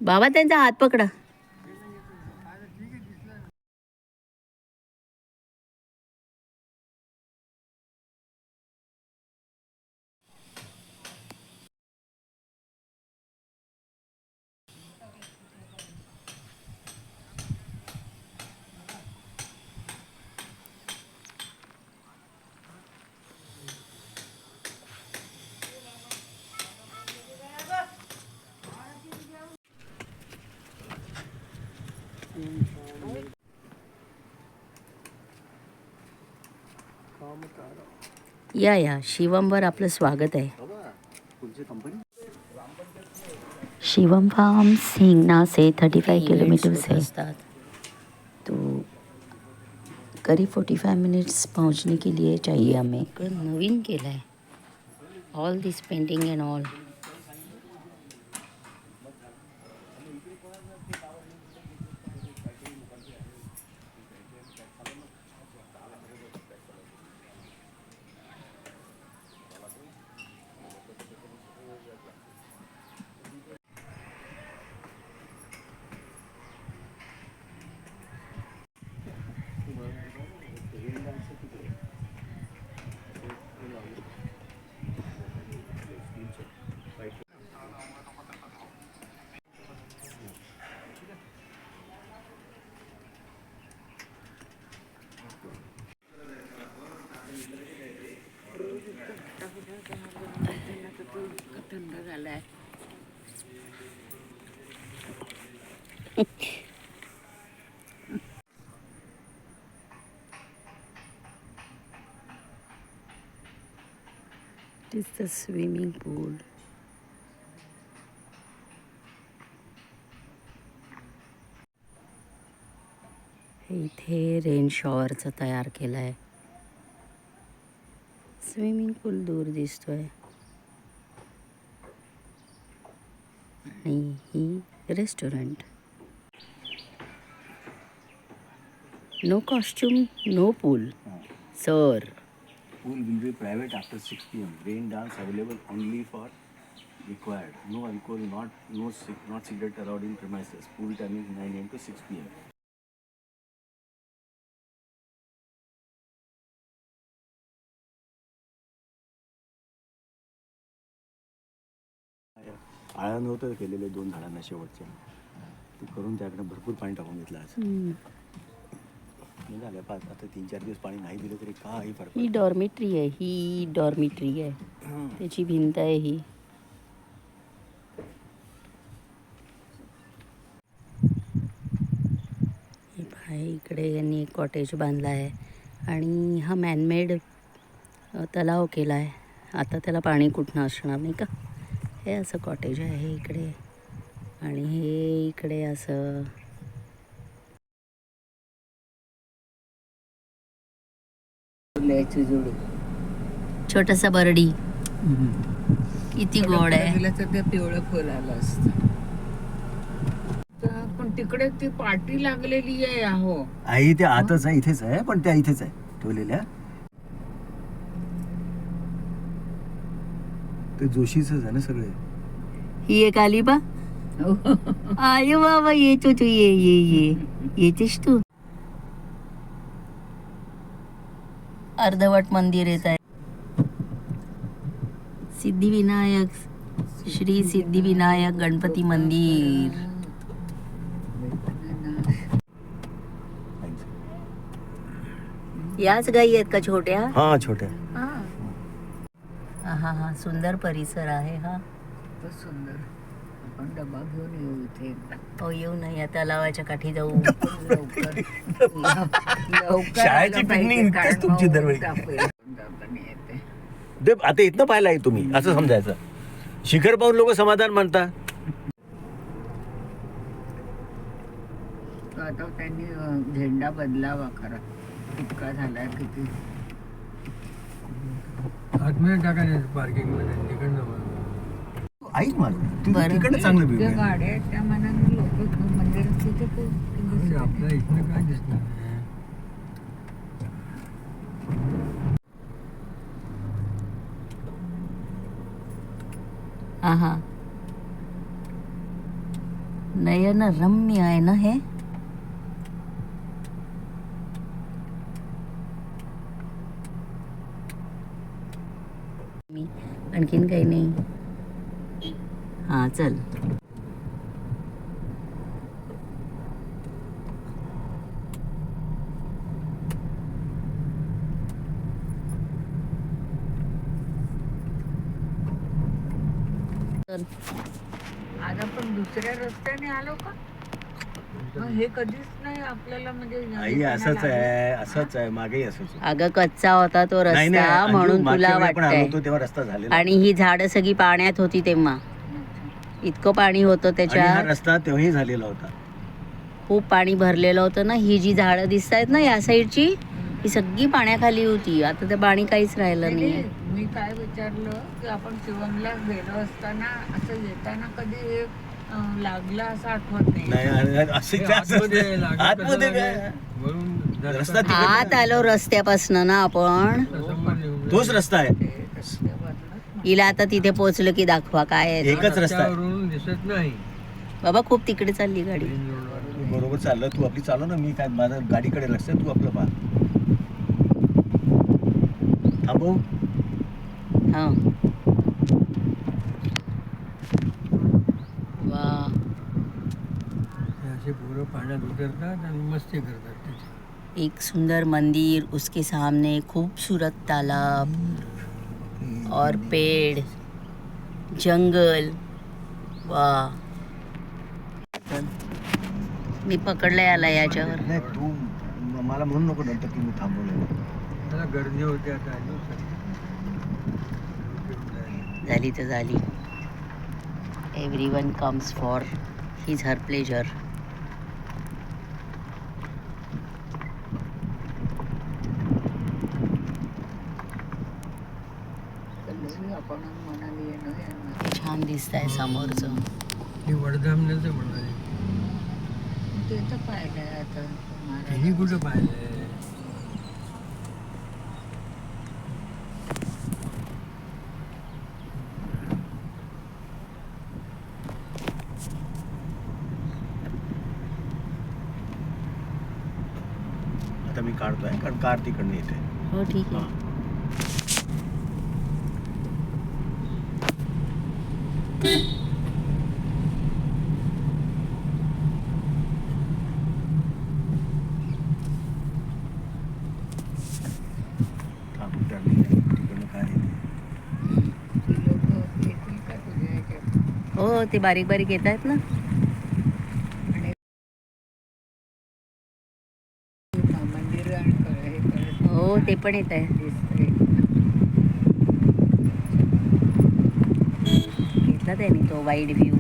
बाबा त्यांचा हात पकडा. या शिवमवर आपलं स्वागत आहे. शिवम फार्म हिंगना से 35 किलोमीटर्स है, तो करीब 45 मिनट्स पहुंचने के लिए चाहिए हमें. नवीन केलं आहे all this painting and all. थंड झालाय. It is the swimming pool. हे इथे रेन शॉवरचं तयार केलं आहे. स्विमिंग पूल दूर दिसतोय आणि ही restaurant. No costume no pool sir. Pool will be private after 6 p.m. Rain dance available only for required. No alcohol, not cigarette allowed in premises. Pool timing 9 a.m. to 6 p.m. आळा नव्हतं केलेले 2 झाडांना शेवटच्या, ते करून त्याकडे भरपूर पाणी टाकून घेतलं आज. झालं आता 3-4 दिवस पाणी नाही दिलं तरी काही फरक. ही डॉर्मिटरी आहे, ही डॉर्मिटरी आहे, त्याची भिंत आहे ही. इकडे यांनी एक कॉटेज बांधला आहे आणि हा मॅनमेड तलाव केला आहे. आता त्याला पाणी कुठनं असणार नाही का. हे असं कॉटेज आहे इकडे आणि हे इकडे असं छोटासा बर्डी. किती गोड आहे. ते पिवळं फुल आलं असतं. पण तिकडे ती पाटी लागलेली आहे. अहो आई ते आताच आहे, इथेच आहे, पण त्या इथेच आहे ठेवलेल्या. ते जोशीच आहे ना सगळे. ही एक आली बा. आयो बाबा येतो तू, ये येतेस तू. अर्धवट मंदिर येत आहे. सिद्धिविनायक, श्री सिद्धिविनायक गणपती मंदिर. याच गाई आहेत का छोट्या? हा छोट्या. हा सुंदर परिसर आहे हा. सुंदर. आपण डबा घेऊन येऊ इथे. हो येऊ ना, या तलावाच्या काठी जाऊ. लवकर शाळेची पिकनिक तुमची दरवेळी. आता इथनं पाहिलं तुम्ही असं समजायचं. शिखर पाहून लोक समाधान मानतात. आता त्यांनी झेंडा बदलावा खरा. इतका झालाय किती. आतमध्ये टाकायचं पार्किंग मध्ये तिकडनं. ऐक माझं, तिकडनं चांगलं व्ह्यू आहे. गाड्या आहेत त्या मनाने लोक मंदिरात तिथे आपल्या इथनं काय दिसणार. नयनरम्य आहे ना हे. आणखीन काही नाही. हा चल. आज आपण दुसऱ्या रस्त्याने आलो का? मग हे कधीच नाही आपल्याला म्हणजे आई असंच आहे, असंच आहे, मागेही असंच होतं. अगं कच्चा होता तो नाही, रस्ता अंजू, म्हणून मागच्या तुला वेळी आपण आलो वाटतंय. होतो तेव्हा रस्ता झालेला. आणि ही झाडं सगळी पाण्यात होती तेव्हा. इतकं पाणी होतं आणि हा त्याच्यात. रस्ता तेव्हाही झालेला होता. खूप पाणी भरलेलं होतं ना. ही जी झाडं दिसत आहेत ना या साईडची, ही सगळी पाण्याखाली होती. आता ते पाणी काहीच राहिलं नाही. मी काय विचारलं की आपण शिवमला गेलो असताना असं येताना कधी हे, लागलं असं आठवत नाही. नाही असे आतमध्ये लागत आतमध्ये कसं काय? लागे? वरून रस्ता तिकडे आत आलो रस्त्यापासनं ना आपण. समोर येऊन तोच रस्ता आहे. ते रस्त्यावरनं हिला आता तिथे पोहोचलं की दाखवा काय आहे ते. एकच रस्ता आहे. रस्त्यावरून दिसत नाही. बाबा खूप तिकडे चालली गाडी. मेन रोडवर. तू बरोबर चाललं, तू आपली चालव ना, मी काय माझं गाडीकडे लक्ष आहे, तू आपलं पहा. थांबव. हा. वा. हे असे पोरं पाण्यात उतरतात आणि मस्ती करतात त्याची. एक सुंदर मंदिर, उसके सामने खूबसूरत तालाब और पेड़, जंगल. वा. मी पकडलंय आला याच्यावर. नाही तू मला म्हणू नको नंतर की मी थांबवलं. त्याला गर्दी होते आता. झाली तर झाली. Everyone comes for his her pleasure. आपण म्हणाली येणं छान दिसत आहे समोरचं. ही वडधामण्याचं म्हणाले. ते तर पाहिलंय आता तिन्ही कुठं पाहिलंय? आता मी काढतोय कारण कार तिकडनं येते. हो ठीक आहे. थांब, turning आहे. तिकडनं काय येते. ती लोक येतील का तुझ्या ह्याच्यात? हो ते बारीक बारीक येत आहेत ना. मंदिर आणि हे करत हो ते पण येत आहे. दिसतंय. घेतला त्याने तो वाईड व्ह्यू.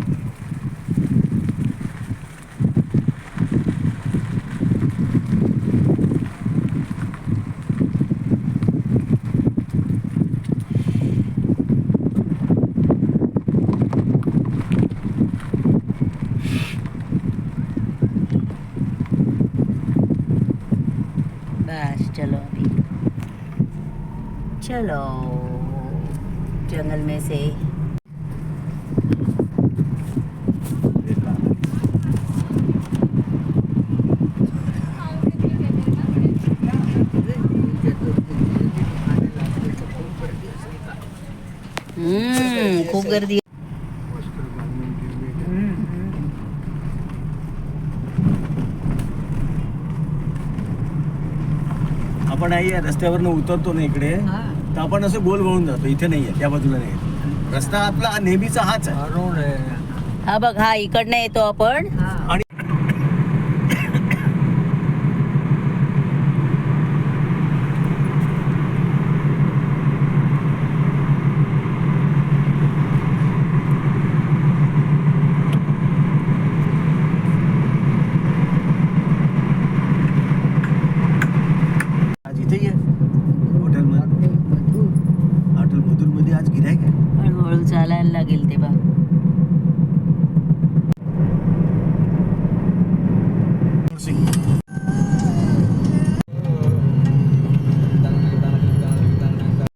बस चलो अभी चलो जंगल में से. हे कार. खूप गर्दी. वस्त्र बांधून ठेवले. आपण आई या रस्त्यावरनं उतरतो ना इकडे, तर आपण असं गोल वळून जातो. इथे नाहीये, त्या बाजूला नाही. रस्ता आपला नेहमीचा हाच आहे. हा रोड आहे. हा बघ हा इकडनं येतो आपण. आणि आज इथे ये हॉटेल मधूर मध्ये आज गिऱ्हाईक आहे. हळूहळू चालायला लागेल ते बा.